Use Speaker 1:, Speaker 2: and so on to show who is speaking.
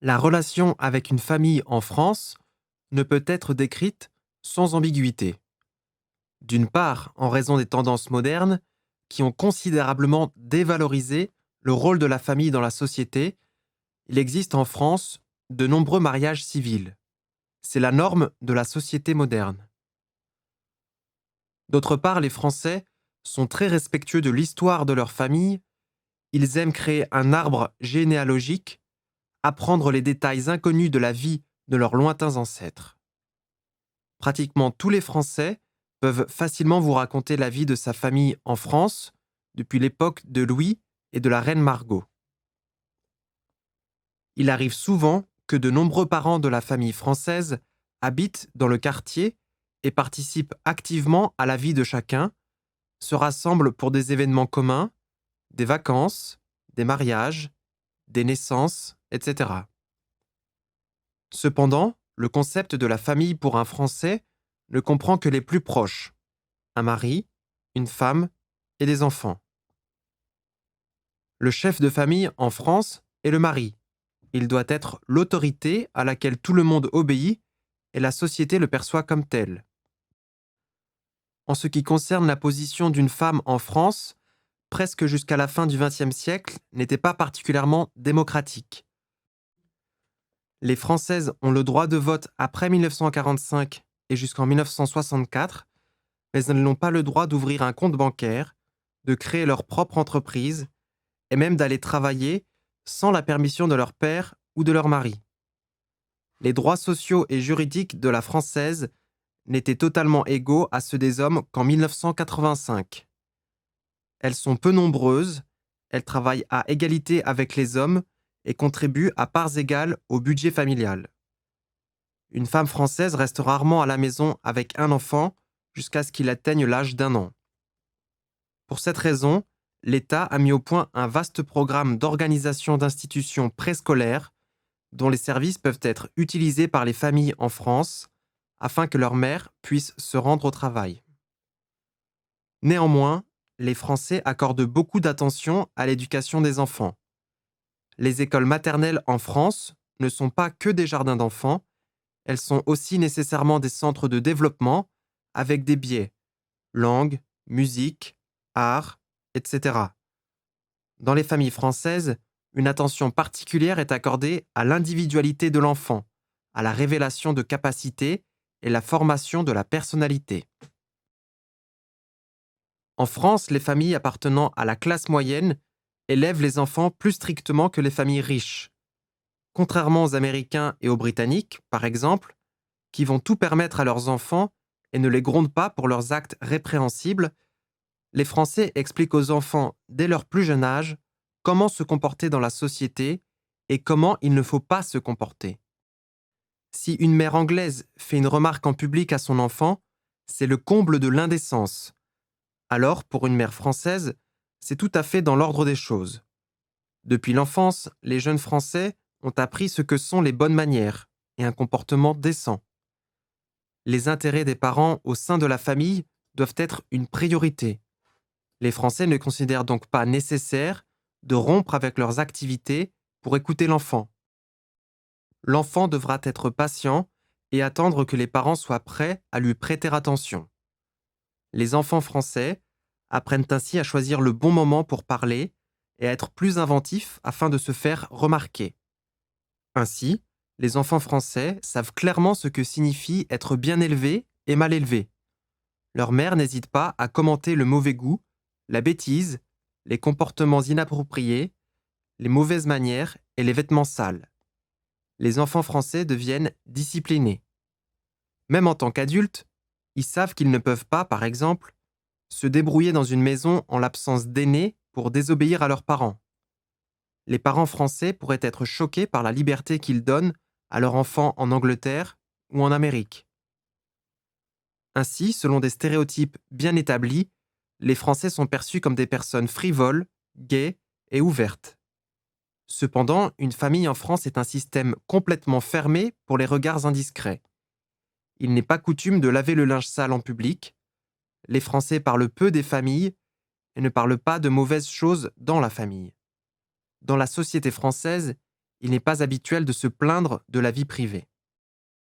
Speaker 1: La relation avec une famille en France ne peut être décrite sans ambiguïté. D'une part, en raison des tendances modernes qui ont considérablement dévalorisé le rôle de la famille dans la société, il existe en France de nombreux mariages civils. C'est la norme de la société moderne. D'autre part, les Français sont très respectueux de l'histoire de leur famille, ils aiment créer un arbre généalogique, apprendre les détails inconnus de la vie de leurs lointains ancêtres. Pratiquement tous les Français peuvent facilement vous raconter la vie de sa famille en France depuis l'époque de Louis et de la reine Margot. Il arrive souvent que de nombreux parents de la famille française habitent dans le quartier et participent activement à la vie de chacun, se rassemblent pour des événements communs, des vacances, des mariages, des naissances, etc. Cependant, le concept de la famille pour un Français ne comprend que les plus proches, un mari, une femme et des enfants. Le chef de famille en France est le mari. Il doit être l'autorité à laquelle tout le monde obéit et la société le perçoit comme tel. En ce qui concerne la position d'une femme en France, presque jusqu'à la fin du XXe siècle, n'était pas particulièrement démocratique. Les Françaises ont le droit de vote après 1945 et jusqu'en 1964, mais elles n'ont pas le droit d'ouvrir un compte bancaire, de créer leur propre entreprise et même d'aller travailler sans la permission de leur père ou de leur mari. Les droits sociaux et juridiques de la française n'étaient totalement égaux à ceux des hommes qu'en 1985. Elles sont peu nombreuses, elles travaillent à égalité avec les hommes et contribuent à parts égales au budget familial. Une femme française reste rarement à la maison avec un enfant jusqu'à ce qu'il atteigne l'âge d'1 an. Pour cette raison, l'État a mis au point un vaste programme d'organisation d'institutions préscolaires dont les services peuvent être utilisés par les familles en France afin que leurs mères puissent se rendre au travail. Néanmoins, les Français accordent beaucoup d'attention à l'éducation des enfants. Les écoles maternelles en France ne sont pas que des jardins d'enfants, elles sont aussi nécessairement des centres de développement avec des biais langue, musique, art, etc. Dans les familles françaises, une attention particulière est accordée à l'individualité de l'enfant, à la révélation de capacités et la formation de la personnalité. En France, les familles appartenant à la classe moyenne élèvent les enfants plus strictement que les familles riches. Contrairement aux Américains et aux Britanniques, par exemple, qui vont tout permettre à leurs enfants et ne les grondent pas pour leurs actes répréhensibles, les Français expliquent aux enfants dès leur plus jeune âge comment se comporter dans la société et comment il ne faut pas se comporter. Si une mère anglaise fait une remarque en public à son enfant, c'est le comble de l'indécence. Alors, pour une mère française, c'est tout à fait dans l'ordre des choses. Depuis l'enfance, les jeunes Français ont appris ce que sont les bonnes manières et un comportement décent. Les intérêts des parents au sein de la famille doivent être une priorité. Les Français ne considèrent donc pas nécessaire de rompre avec leurs activités pour écouter l'enfant. L'enfant devra être patient et attendre que les parents soient prêts à lui prêter attention. Les enfants français apprennent ainsi à choisir le bon moment pour parler et à être plus inventifs afin de se faire remarquer. Ainsi, les enfants français savent clairement ce que signifie être bien élevé et mal élevé. Leur mère n'hésite pas à commenter le mauvais goût, la bêtise, les comportements inappropriés, les mauvaises manières et les vêtements sales. Les enfants français deviennent disciplinés. Même en tant qu'adultes, ils savent qu'ils ne peuvent pas, par exemple, se débrouiller dans une maison en l'absence d'aînés pour désobéir à leurs parents. Les parents français pourraient être choqués par la liberté qu'ils donnent à leurs enfants en Angleterre ou en Amérique. Ainsi, selon des stéréotypes bien établis, les Français sont perçus comme des personnes frivoles, gaies et ouvertes. Cependant, une famille en France est un système complètement fermé pour les regards indiscrets. Il n'est pas coutume de laver le linge sale en public. Les Français parlent peu des familles et ne parlent pas de mauvaises choses dans la famille. Dans la société française, il n'est pas habituel de se plaindre de la vie privée.